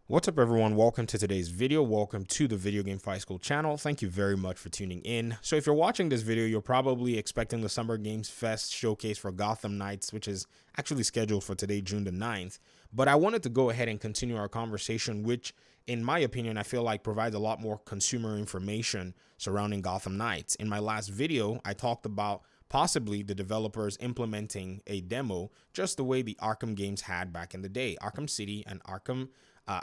What's up, everyone? Welcome to today's video. Welcome to the Video Game Fight School channel. Thank you very much for tuning in. So if you're watching this video, you're probably expecting the Summer Games Fest showcase for Gotham Knights, which is actually scheduled for today, June the 9th. But I wanted to go ahead and continue our conversation, which in my opinion, I feel like provides a lot more consumer information surrounding Gotham Knights. In my last video, I talked about possibly the developers implementing a demo just the way the Arkham games had back in the day. Arkham City and Arkham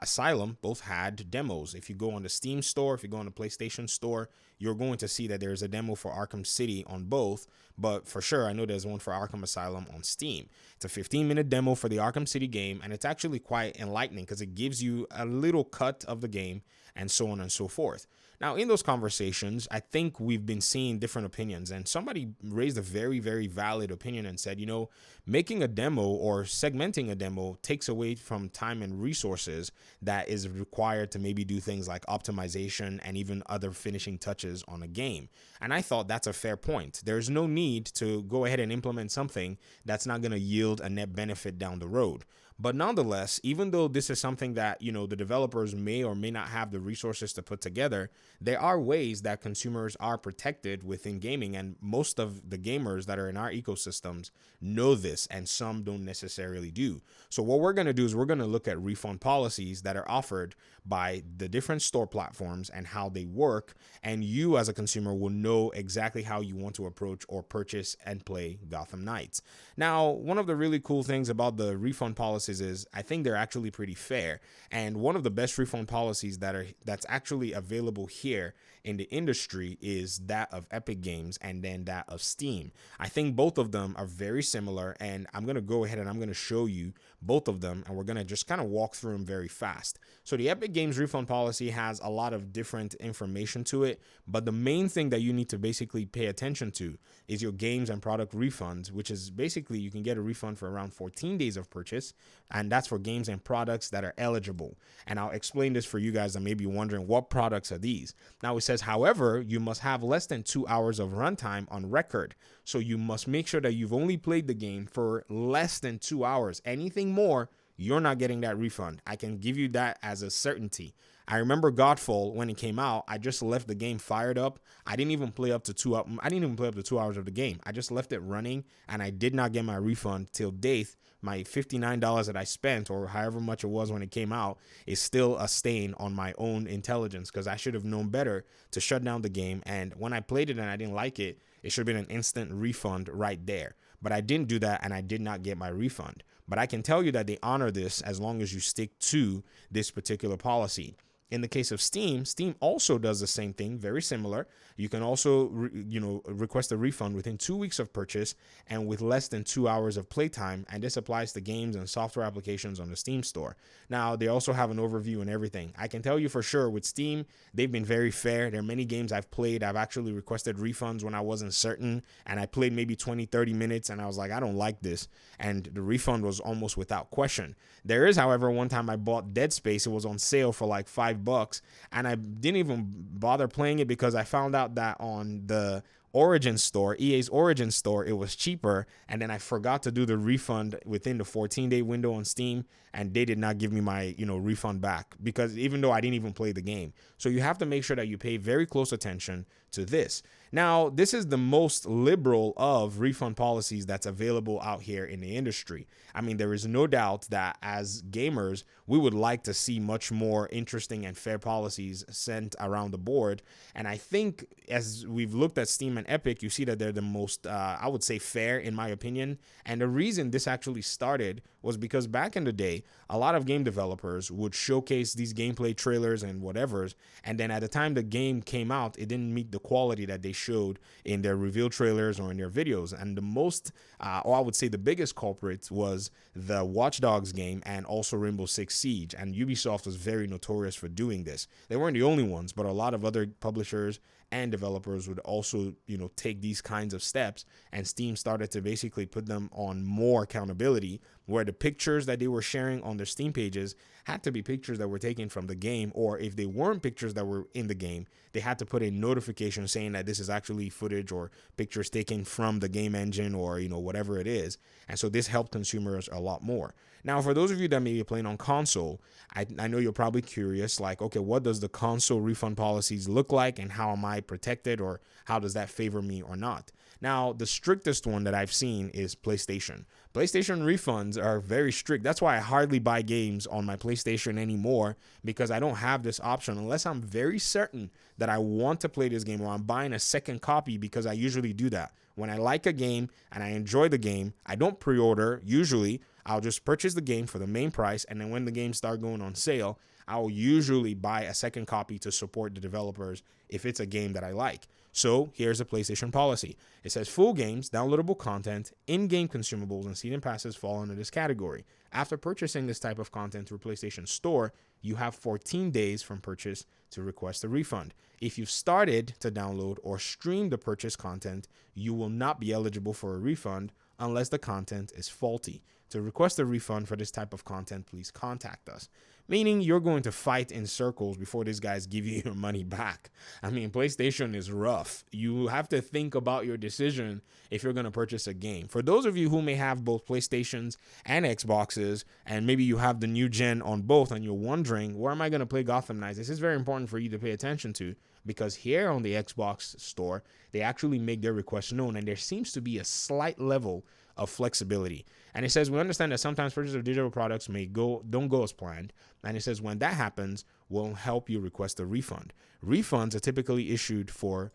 Asylum both had demos. If you go on the Steam store, if you go on the PlayStation store, you're going to see that there's a demo for Arkham City on both, but for sure, I know there's one for Arkham Asylum on Steam. It's a 15-minute demo for the Arkham City game, and it's actually quite enlightening because it gives you a little cut of the game and so on and so forth. Now, in those conversations, I think we've been seeing different opinions, and somebody raised a very, very valid opinion and said, you know, making a demo or segmenting a demo takes away from time and resources that is required to maybe do things like optimization and even other finishing touches on a game. And I thought that's a fair point. There's no need to go ahead and implement something that's not going to yield a net benefit down the road. But nonetheless, even though this is something that, you know, the developers may or may not have the resources to put together, there are ways that consumers are protected within gaming. And most of the gamers that are in our ecosystems know this, and some don't necessarily do. So what we're going to do is we're going to look at refund policies that are offered by the different store platforms and how they work. And you as a consumer will know exactly how you want to approach or purchase and play Gotham Knights. Now, one of the really cool things about the refund policies is I think they're actually pretty fair. And one of the best refund policies that's actually available here in the industry is that of Epic Games and then that of Steam. I think both of them are very similar, and I'm going to go ahead and I'm going to show you both of them, and we're going to just kind of walk through them very fast. So the Epic Games refund policy has a lot of different information to it, but the main thing that you need to basically pay attention to is your games and product refunds, which is basically you can get a refund for around 14 days of purchase, and that's for games and products that are eligible. And I'll explain this for you guys that may be wondering what products are these. Now it says, however, you must have less than 2 hours of runtime on record. So you must make sure that you've only played the game for less than 2 hours. Anything more, you're not getting that refund. I can give you that as a certainty. I remember Godfall when it came out. I just left the game fired up. I didn't even play up to 2 hours. I didn't even play up to 2 hours of the game. I just left it running, and I did not get my refund till date. My $59 that I spent, or however much it was when it came out, is still a stain on my own intelligence because I should have known better to shut down the game. And when I played it and I didn't like it, it should have been an instant refund right there. But I didn't do that, and I did not get my refund. But I can tell you that they honor this as long as you stick to this particular policy. In the case of Steam, Steam also does the same thing, very similar. You can also, request a refund within 2 weeks of purchase and with less than 2 hours of playtime. And this applies to games and software applications on the Steam store. Now, they also have an overview and everything. I can tell you for sure with Steam, they've been very fair. There are many games I've played. I've actually requested refunds when I wasn't certain, and I played maybe 20, 30 minutes and I was like, I don't like this. And the refund was almost without question. There is, however, one time I bought Dead Space. It was on sale for like $5, and I didn't even bother playing it because I found out that on the Origin store, EA's Origin store, it was cheaper, and then I forgot to do the refund within the 14-day window on Steam, and they did not give me my refund back, because even though I didn't even play the game. So you have to make sure that you pay very close attention to this. Now, this is the most liberal of refund policies that's available out here in the industry. I mean, there is no doubt that as gamers, we would like to see much more interesting and fair policies sent around the board. And I think as we've looked at Steam and Epic, you see that they're the most, I would say, fair in my opinion. And the reason this actually started was because back in the day, a lot of game developers would showcase these gameplay trailers and whatevers, and then at the time the game came out, it didn't meet the quality that they showed in their reveal trailers or in their videos. And the most, or I would say the biggest culprit was the Watch Dogs game and also Rainbow Six Siege. And Ubisoft was very notorious for doing this. They weren't the only ones, but a lot of other publishers and developers would also, take these kinds of steps, and Steam started to basically put them on more accountability, where the pictures that they were sharing on their Steam pages had to be pictures that were taken from the game, or if they weren't pictures that were in the game, they had to put a notification saying that this is actually footage or pictures taken from the game engine, or whatever it is. And so this helped consumers a lot more. Now, for those of you that may be playing on console, I know you're probably curious, like, okay, what does the console refund policies look like, and how am I protected, or how does that favor me or not? Now, the strictest one that I've seen is PlayStation. PlayStation refunds are very strict. That's why I hardly buy games on my PlayStation anymore, because I don't have this option unless I'm very certain that I want to play this game, or I'm buying a second copy, because I usually do that. When I like a game and I enjoy the game, I don't pre-order. Usually, I'll just purchase the game for the main price, and then when the games start going on sale, I'll usually buy a second copy to support the developers if it's a game that I like. So here's a PlayStation policy. It says full games, downloadable content, in-game consumables, and season passes fall under this category. After purchasing this type of content through PlayStation Store, you have 14 days from purchase to request a refund. If you've started to download or stream the purchased content, you will not be eligible for a refund unless the content is faulty. To request a refund for this type of content, please contact us. Meaning you're going to fight in circles before these guys give you your money back. I mean, PlayStation is rough. You have to think about your decision if you're going to purchase a game. For those of you who may have both PlayStations and Xboxes, and maybe you have the new gen on both, and you're wondering, where am I going to play Gotham Knights? This is very important for you to pay attention to, because here on the Xbox store, they actually make their requests known, and there seems to be a slight level of flexibility. And it says, we understand that sometimes purchase of digital products don't go as planned. And it says, when that happens, we'll help you request a refund. Refunds are typically issued for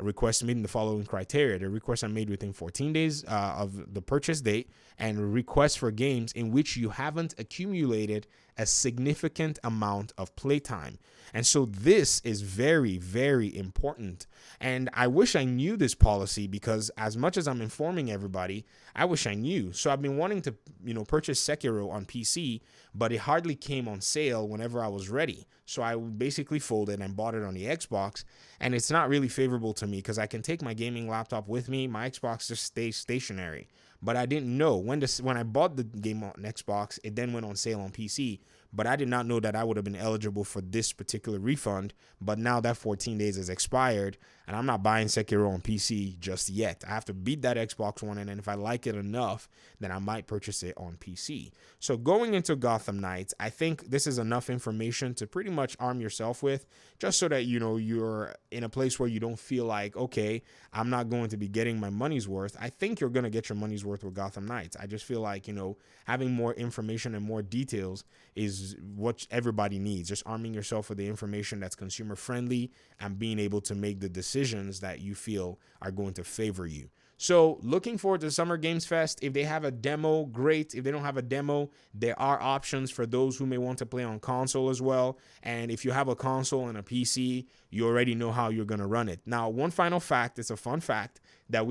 requests meeting the following criteria. The requests are made within 14 days of the purchase date, and requests for games in which you haven't accumulated a significant amount of playtime. And so this is very, very important. And I wish I knew this policy, because as much as I'm informing everybody, I wish I knew. So I've been wanting to, purchase Sekiro on PC, but it hardly came on sale whenever I was ready. So I basically folded and bought it on the Xbox, and it's not really favorable to me because I can take my gaming laptop with me. My Xbox just stays stationary. But I didn't know when I bought the game on Xbox, it then went on sale on PC. But I did not know that I would have been eligible for this particular refund. But now that 14 days has expired, and I'm not buying Sekiro on PC just yet. I have to beat that Xbox One, and then if I like it enough, then I might purchase it on PC. So going into Gotham Knights, I think this is enough information to pretty much arm yourself with, just so that you're in a place where you don't feel like, okay, I'm not going to be getting my money's worth. I think you're going to get your money's worth with Gotham Knights. I just feel like, having more information and more details is what everybody needs. Just arming yourself with the information that's consumer friendly and being able to make the decisions that you feel are going to favor you. So looking forward to Summer Games Fest. If they have a demo, great. If they don't have a demo, there are options for those who may want to play on console as well. And if you have a console and a PC, you already know how you're going to run it. Now, one final fact, it's a fun fact that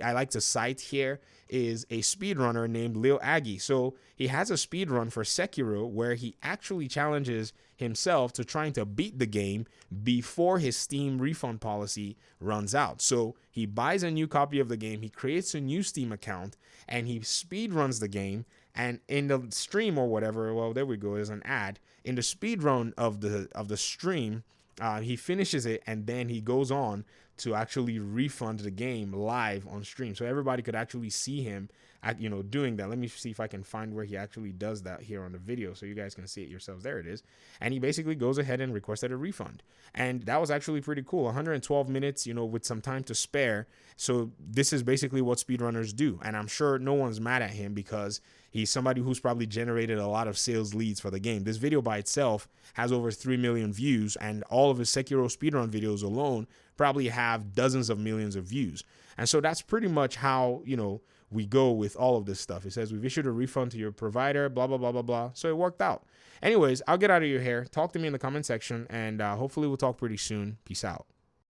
I like to cite here, is a speedrunner named Lil Aggie. So he has a speedrun for Sekiro where he actually challenges himself to trying to beat the game before his Steam refund policy runs out. So he buys a new copy of the game, he creates a new Steam account, and he speedruns the game. And in the stream or whatever, well, there we go, there's an ad. In the speedrun of the stream, he finishes it, and then he goes on to actually refund the game live on stream, so everybody could actually see him doing that. Let me see if I can find where he actually does that here on the video so you guys can see it yourselves. There it is. And he basically goes ahead and requested a refund, and that was actually pretty cool. 112 minutes, with some time to spare. So this is basically what speedrunners do, and I'm sure no one's mad at him because he's somebody who's probably generated a lot of sales leads for the game. This video by itself has over 3 million views, and all of his Sekiro speedrun videos alone probably have dozens of millions of views. And so that's pretty much how, we go with all of this stuff. It says we've issued a refund to your provider, blah, blah, blah, blah, blah. So it worked out. Anyways, I'll get out of your hair. Talk to me in the comment section, and hopefully we'll talk pretty soon. Peace out.